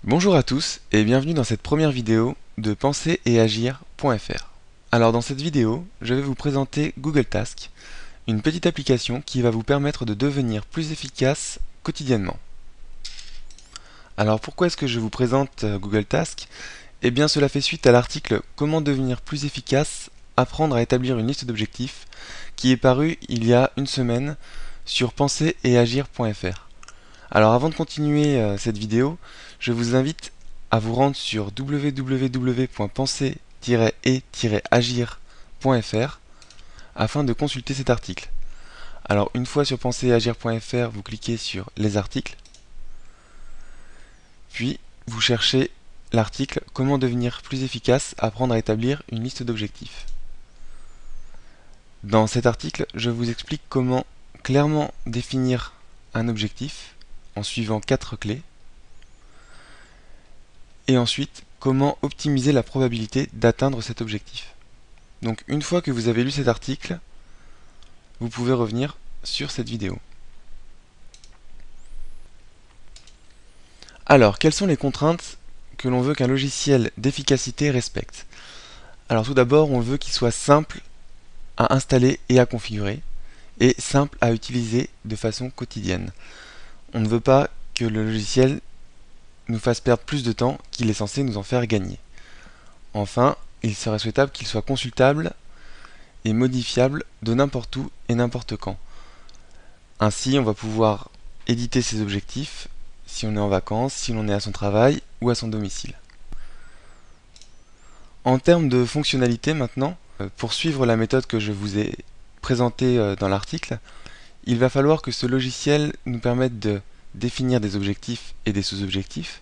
Bonjour à tous et bienvenue dans cette première vidéo de penser-et-agir.fr. Alors dans cette vidéo, je vais vous présenter Google Task, une petite application qui va vous permettre de devenir plus efficace quotidiennement. Alors pourquoi est-ce que je vous présente Google Task? Eh bien cela fait suite à l'article Comment devenir plus efficace, apprendre à établir une liste d'objectifs qui est paru il y a une semaine sur penser-et-agir.fr. Alors avant de continuer cette vidéo, je vous invite à vous rendre sur www.penser-et-agir.fr afin de consulter cet article. Alors une fois sur penser-et-agir.fr, vous cliquez sur les articles, puis vous cherchez l'article Comment devenir plus efficace, apprendre à établir une liste d'objectifs. Dans cet article, je vous explique comment clairement définir un objectif en suivant 4 clés. Et ensuite, comment optimiser la probabilité d'atteindre cet objectif. Donc une fois que vous avez lu cet article, vous pouvez revenir sur cette vidéo. Alors, quelles sont les contraintes que l'on veut qu'un logiciel d'efficacité respecte? Alors tout d'abord, on veut qu'il soit simple à installer et à configurer, et simple à utiliser de façon quotidienne. On ne veut pas que le logiciel nous fasse perdre plus de temps qu'il est censé nous en faire gagner. Enfin, il serait souhaitable qu'il soit consultable et modifiable de n'importe où et n'importe quand. Ainsi, on va pouvoir éditer ses objectifs si on est en vacances, si l'on est à son travail ou à son domicile. En termes de fonctionnalité maintenant, pour suivre la méthode que je vous ai présentée dans l'article, il va falloir que ce logiciel nous permette de définir des objectifs et des sous-objectifs,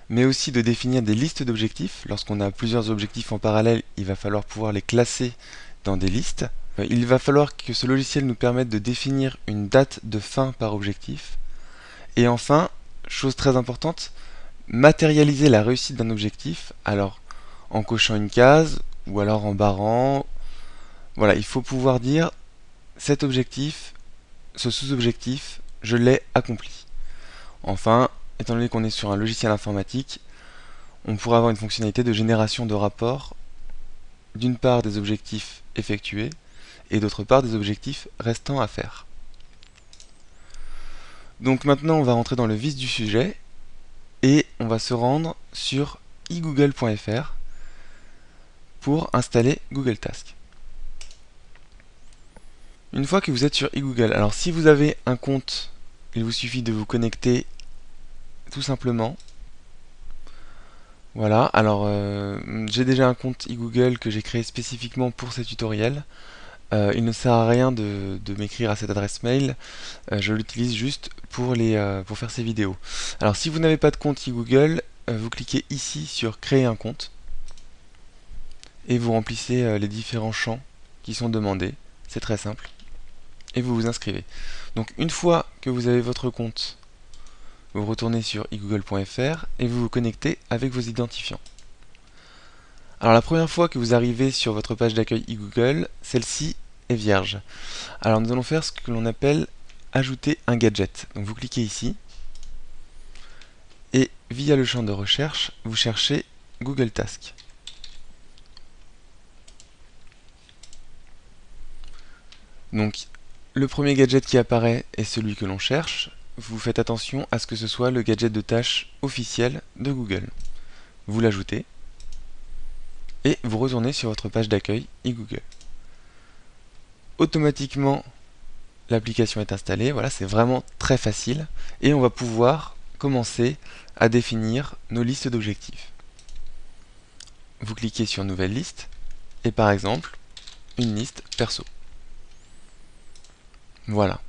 mais aussi de définir des listes d'objectifs. Lorsqu'on a plusieurs objectifs en parallèle, il va falloir pouvoir les classer dans des listes. Il va falloir que ce logiciel nous permette de définir une date de fin par objectif. Et enfin, chose très importante, matérialiser la réussite d'un objectif, alors en cochant une case ou alors en barrant. Voilà, il faut pouvoir dire cet objectif, ce sous-objectif, je l'ai accompli. Enfin, étant donné qu'on est sur un logiciel informatique, on pourra avoir une fonctionnalité de génération de rapports, d'une part des objectifs effectués, et d'autre part des objectifs restants à faire. Donc maintenant on va rentrer dans le vif du sujet, et on va se rendre sur igoogle.fr pour installer Google Task. Une fois que vous êtes sur eGoogle, alors si vous avez un compte, il vous suffit de vous connecter tout simplement. Voilà, alors j'ai déjà un compte eGoogle que j'ai créé spécifiquement pour ces tutoriels. Il ne sert à rien de m'écrire à cette adresse mail, je l'utilise juste pour faire ces vidéos. Alors si vous n'avez pas de compte eGoogle, vous cliquez ici sur créer un compte et vous remplissez les différents champs qui sont demandés, c'est très simple, et vous vous inscrivez. Donc une fois que vous avez votre compte, vous retournez sur igoogle.fr et vous vous connectez avec vos identifiants. Alors la première fois que vous arrivez sur votre page d'accueil eGoogle, celle-ci est vierge. Alors nous allons faire ce que l'on appelle ajouter un gadget. Donc vous cliquez ici et via le champ de recherche, vous cherchez Google Task. Donc le premier gadget qui apparaît est celui que l'on cherche. Vous faites attention à ce que ce soit le gadget de tâche officiel de Google. Vous l'ajoutez et vous retournez sur votre page d'accueil eGoogle. Automatiquement, l'application est installée. Voilà, c'est vraiment très facile et on va pouvoir commencer à définir nos listes d'objectifs. Vous cliquez sur Nouvelle liste et par exemple, une liste perso. Voilà.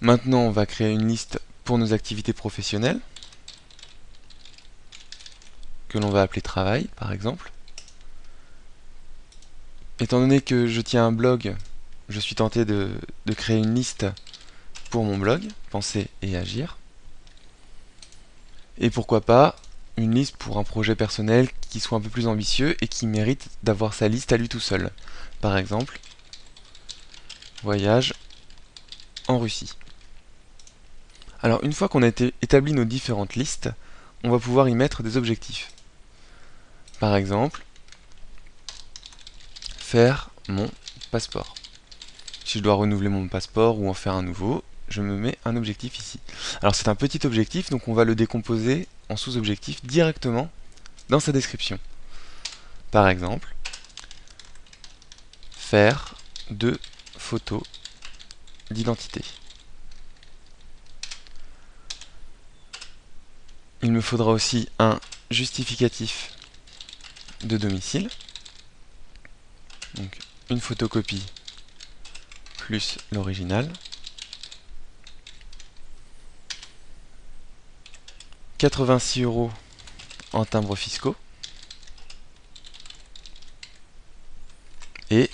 Maintenant, on va créer une liste pour nos activités professionnelles, que l'on va appeler travail, par exemple. Étant donné que je tiens un blog, je suis tenté de créer une liste pour mon blog, penser et agir. Et pourquoi pas une liste pour un projet personnel qui soit un peu plus ambitieux et qui mérite d'avoir sa liste à lui tout seul. Par exemple, voyage en Russie. Alors une fois qu'on a établi nos différentes listes, on va pouvoir y mettre des objectifs. Par exemple, faire mon passeport. Si je dois renouveler mon passeport ou en faire un nouveau, je me mets un objectif ici. Alors c'est un petit objectif, donc on va le décomposer en sous-objectifs directement dans sa description. Par exemple, faire 2 photos d'identité. Il me faudra aussi un justificatif de domicile. Donc une photocopie plus l'original. 86 € en timbres fiscaux. Et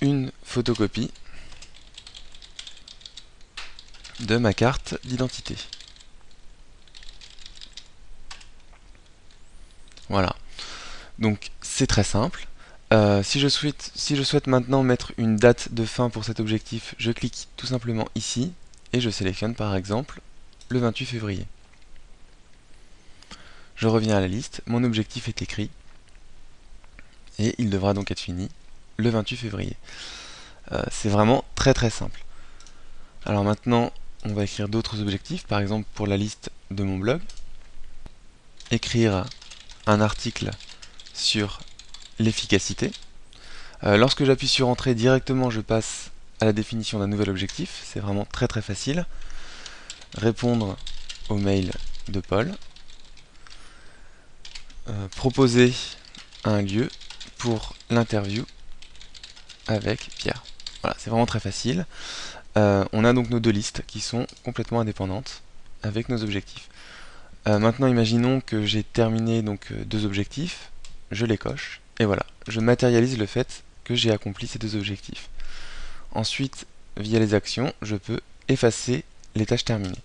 une photocopie de ma carte d'identité. Voilà. Donc c'est très simple. Si je souhaite maintenant mettre une date de fin pour cet objectif, je clique tout simplement ici et je sélectionne par exemple le 28 février. Je reviens à la liste, mon objectif est écrit et il devra donc être fini le 28 février. C'est vraiment très très simple. Alors maintenant, on va écrire d'autres objectifs, par exemple pour la liste de mon blog, écrire un article sur l'efficacité. Lorsque j'appuie sur Entrée, directement je passe à la définition d'un nouvel objectif, c'est vraiment très très facile. Répondre au mail de Paul, proposer un lieu pour l'interview avec Pierre. Voilà, c'est vraiment très facile. On a donc nos deux listes qui sont complètement indépendantes avec nos objectifs. Maintenant, imaginons que j'ai terminé donc deux objectifs, je les coche, et voilà, je matérialise le fait que j'ai accompli ces deux objectifs. Ensuite, via les actions, je peux effacer les tâches terminées.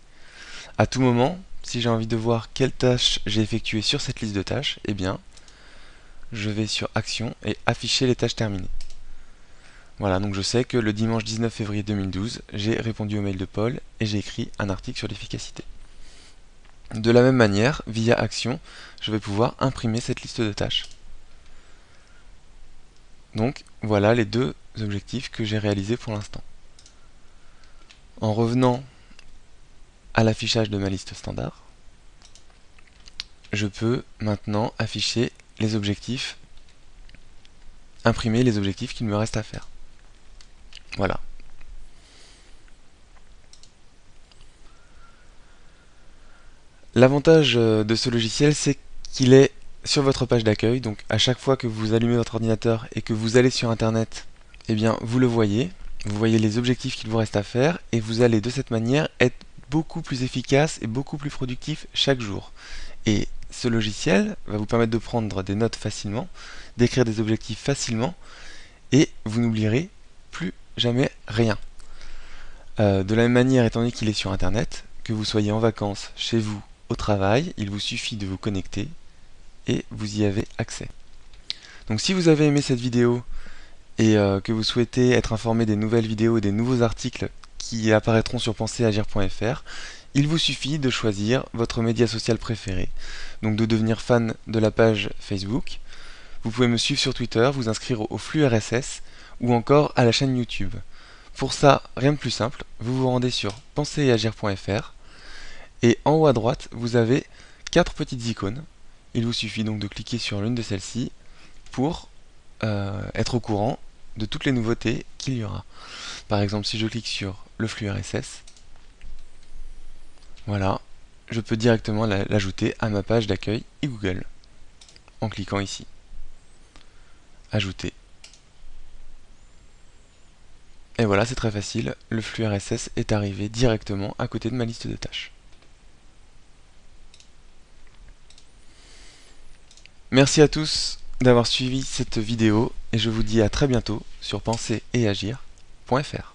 À tout moment, si j'ai envie de voir quelles tâches j'ai effectuées sur cette liste de tâches, eh bien, je vais sur Actions et afficher les tâches terminées. Voilà, donc je sais que le dimanche 19 février 2012, j'ai répondu au mail de Paul et j'ai écrit un article sur l'efficacité. De la même manière, via Action, je vais pouvoir imprimer cette liste de tâches. Donc voilà les deux objectifs que j'ai réalisés pour l'instant. En revenant à l'affichage de ma liste standard, je peux maintenant afficher les objectifs, imprimer les objectifs qu'il me reste à faire. Voilà. L'avantage de ce logiciel, c'est qu'il est sur votre page d'accueil, donc à chaque fois que vous allumez votre ordinateur et que vous allez sur internet, eh bien vous le voyez, vous voyez les objectifs qu'il vous reste à faire et vous allez de cette manière être beaucoup plus efficace et beaucoup plus productif chaque jour. Et ce logiciel va vous permettre de prendre des notes facilement, d'écrire des objectifs facilement et vous n'oublierez plus jamais rien. De la même manière, étant donné qu'il est sur internet, que vous soyez en vacances, chez vous, au travail, il vous suffit de vous connecter et vous y avez accès. Donc si vous avez aimé cette vidéo et que vous souhaitez être informé des nouvelles vidéos et des nouveaux articles qui apparaîtront sur penseragir.fr, il vous suffit de choisir votre média social préféré, donc de devenir fan de la page Facebook. Vous pouvez me suivre sur Twitter, vous inscrire au flux RSS ou encore à la chaîne YouTube. Pour ça, rien de plus simple, vous vous rendez sur penseragir.fr et en haut à droite, vous avez 4 petites icônes. Il vous suffit donc de cliquer sur l'une de celles-ci pour être au courant de toutes les nouveautés qu'il y aura. Par exemple, si je clique sur le flux RSS, voilà, je peux directement l'ajouter à ma page d'accueil eGoogle en cliquant ici. Ajouter. Et voilà, c'est très facile, le flux RSS est arrivé directement à côté de ma liste de tâches. Merci à tous d'avoir suivi cette vidéo et je vous dis à très bientôt sur pensereetagir.fr.